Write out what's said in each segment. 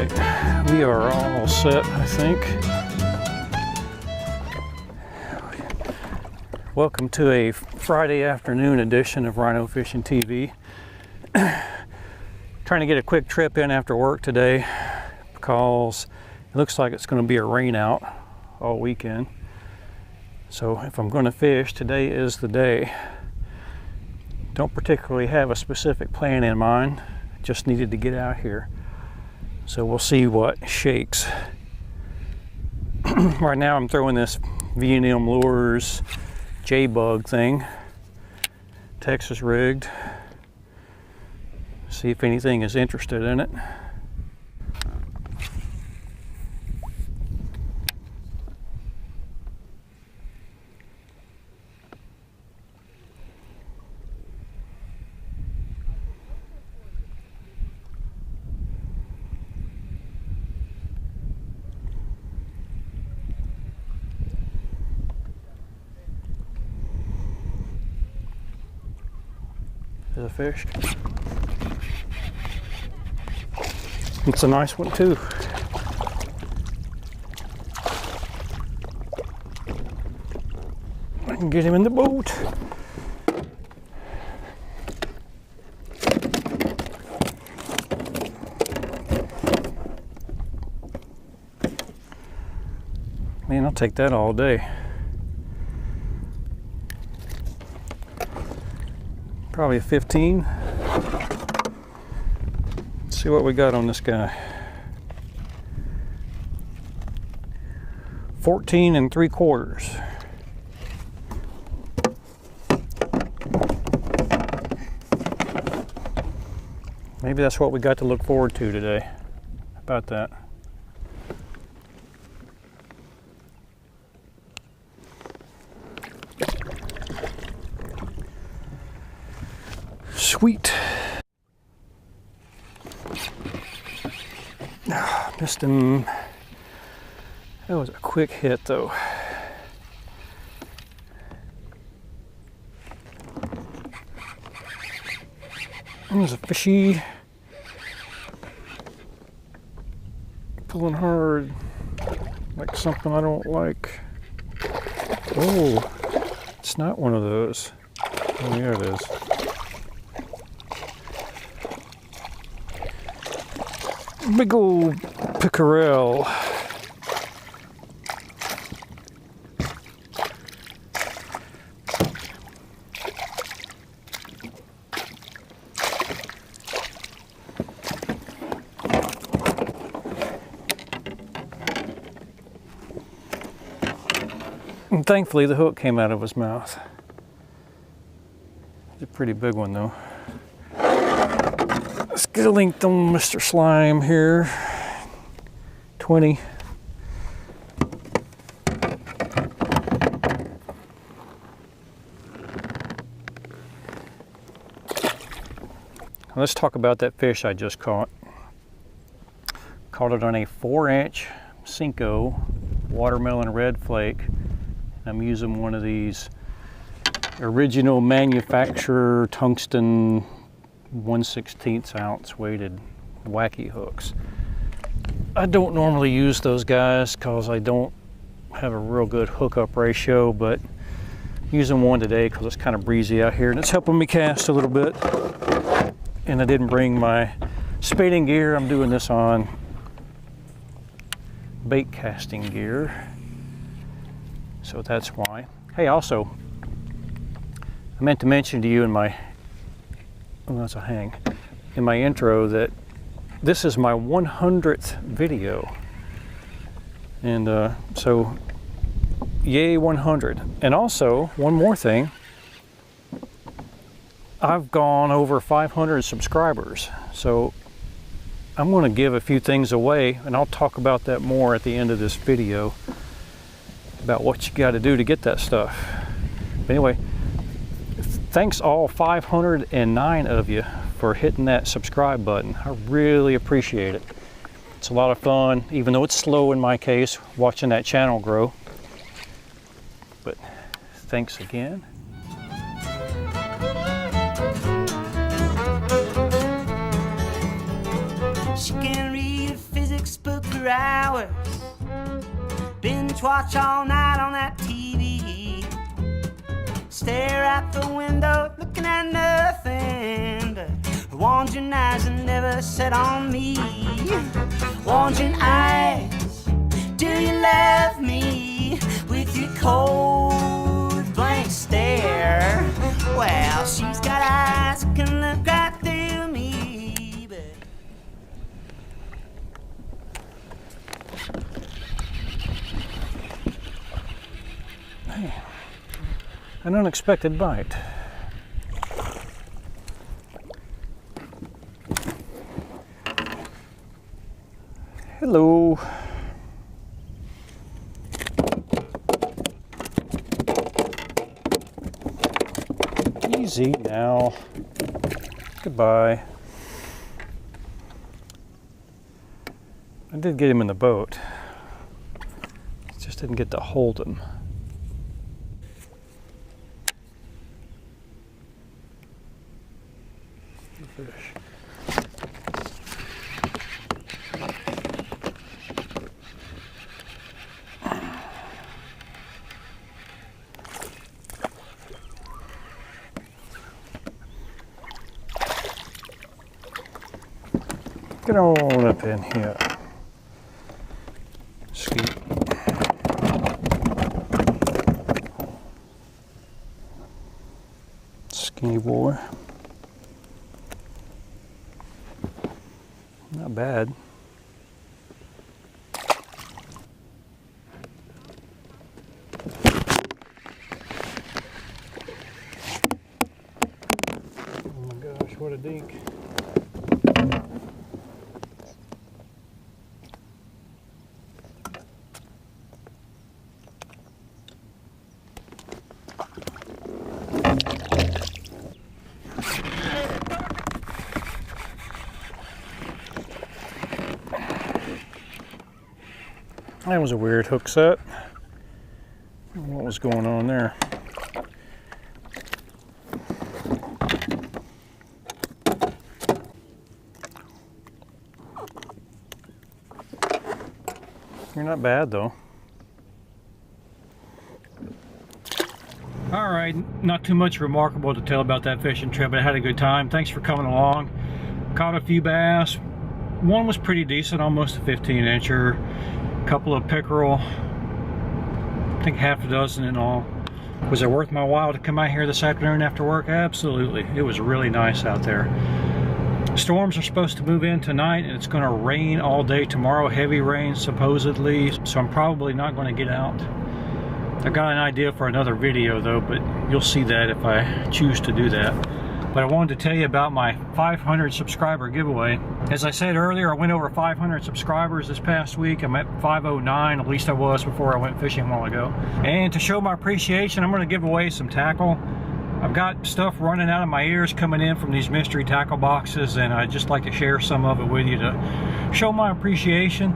right, we are all set, I think. Welcome to a Friday afternoon edition of Rhino Fishing TV. Trying to get a quick trip in after work today because it looks like it's going to be a rain out all weekend. So if I'm going to fish, today is the day. Don't particularly have a specific plan in mind, just needed to get out here. So we'll see what shakes. Right now I'm throwing this V&M Lures J-Bug thing, Texas rigged. See if anything is interested in it. There's a fish. It's a nice one too. I can get him in the boat. Man, I'll take that all day. Probably a 15. Let's see what we got on this guy. 14 3/4. Maybe that's what we got to look forward to today. How about that? Sweet. Missed him. That was a quick hit though. There's a fishy. Pulling hard. Like something I don't like. Oh, it's not one of those. Oh, yeah, it is. Big old pickerel. And thankfully the hook came out of his mouth. It's a pretty big one though. Let's get a length on Mr. Slime here. 20. Let's talk about that fish I just caught. Caught it on a 4-inch Cinco watermelon red flake. I'm using one of these original manufacturer tungsten 1/16 ounce weighted wacky hooks. I don't normally use those guys because I don't have a real good hookup ratio, but I'm using one today because it's kind of breezy out here and it's helping me cast a little bit. And I didn't bring my spading gear. I'm doing this on bait casting gear, so that's why. Hey, also, I meant to mention to you in my, oh, that's a hang, in my intro that this is my 100th video. And so, yay 100. And also, one more thing, I've gone over 500 subscribers. So I'm going to give a few things away, and I'll talk about that more at the end of this video, about what you got to do to get that stuff. But anyway, thanks all 509 of you for hitting that subscribe button. I really appreciate it. It's a lot of fun, even though it's slow in my case, watching that channel grow. But thanks again. She can read physics watch all night on that TV. Stare out the window, looking at nothing but wandering eyes and never set on me. Wandering eyes, do you love me? With your cold, blank stare. Well, she's got eyes that can look right through me, but... Hey, an unexpected bite. Hello. Easy now. Goodbye. I did get him in the boat. Just didn't get to hold him. Fish. Get on up in here. Skeet. Skinny boy. Not bad. Oh my gosh, what a dink. That was a weird hook set. What was going on there? You're not bad though. All right, not too much remarkable to tell about that fishing trip, but I had a good time. Thanks for coming along. Caught a few bass. One was pretty decent, almost a 15-incher. Couple of pickerel, I think half a dozen in all. Was it worth my while to come out here this afternoon after work? Absolutely. It was really nice out there. Storms are supposed to move in tonight, and it's going to rain all day tomorrow, heavy rain supposedly, so I'm probably not going to get out. I've got an idea for another video though, but you'll see that if I choose to do that. But I wanted to tell you about my 500 subscriber giveaway. As I said earlier, I went over 500 subscribers this past week. I'm at 509, at least I was before I went fishing a while ago. And to show my appreciation, I'm gonna give away some tackle. I've got stuff running out of my ears coming in from these mystery tackle boxes, and I'd just like to share some of it with you to show my appreciation.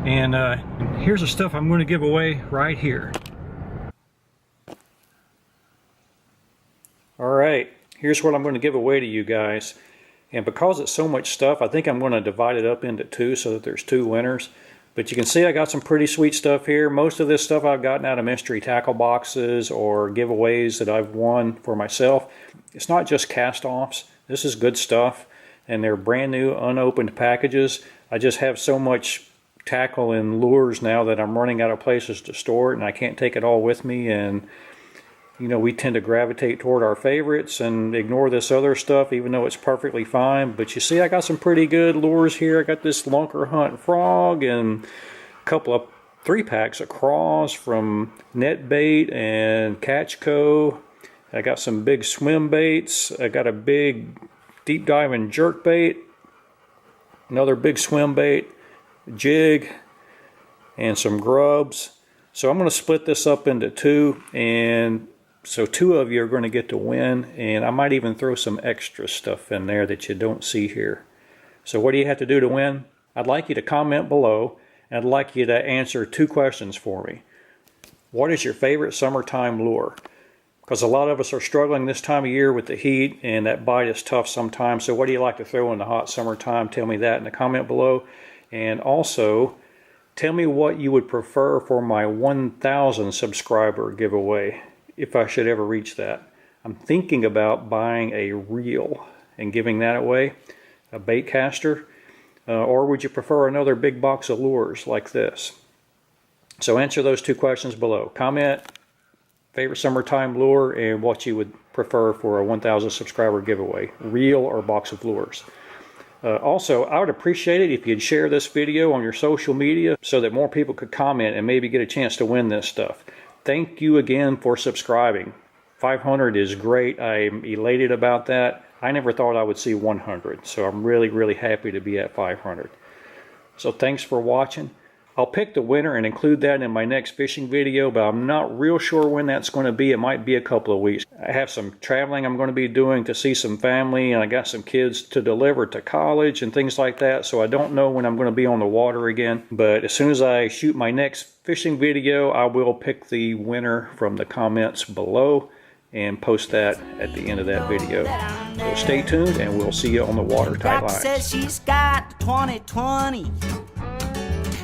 And here's the stuff I'm gonna give away right here. All right. Here's what I'm going to give away to you guys. And because it's so much stuff, I think I'm going to divide it up into two so that there's two winners. But you can see I got some pretty sweet stuff here. Most of this stuff I've gotten out of mystery tackle boxes or giveaways that I've won for myself. It's not just cast-offs. This is good stuff. And they're brand new, unopened packages. I just have so much tackle and lures now that I'm running out of places to store it, and I can't take it all with me. And you know, we tend to gravitate toward our favorites and ignore this other stuff, even though it's perfectly fine. But you see, I got some pretty good lures here. I got this Lunker Hunt Frog and a couple of 3-packs of craws from Net Bait and Catch Co. I got some big swim baits. I got a big deep diving jerk bait, another big swim bait, jig, and some grubs. So I'm going to split this up into two, and so two of you are going to get to win, and I might even throw some extra stuff in there that you don't see here. So what do you have to do to win? I'd like you to comment below, and I'd like you to answer two questions for me. What is your favorite summertime lure? Because a lot of us are struggling this time of year with the heat, and that bite is tough sometimes. So what do you like to throw in the hot summertime? Tell me that in the comment below. And also, Tell me what you would prefer for my 1,000 subscriber giveaway, if I should ever reach that. I'm thinking about buying a reel and giving that away, a Baitcaster, or would you prefer another big box of lures like this? So answer those two questions below. Comment favorite summertime lure and what you would prefer for a 1,000 subscriber giveaway, reel or box of lures. Also, I would appreciate it if you'd share this video on your social media so that more people could comment and maybe get a chance to win this stuff. Thank you again for subscribing. 500 is great. I'm elated about that. I never thought I would see 100, so I'm really, really happy to be at 500. So thanks for watching. I'll pick the winner and include that in my next fishing video, but I'm not real sure when that's going to be. It might be a couple of weeks. I have some traveling I'm going to be doing to see some family, and I got some kids to deliver to college and things like that, so I don't know when I'm going to be on the water again. But as soon as I shoot my next fishing video, I will pick the winner from the comments below and post that at the end of that video. So stay tuned, and we'll see you on the watertight lines. Says she's got 20/20.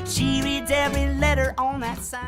She reads every letter on that sign.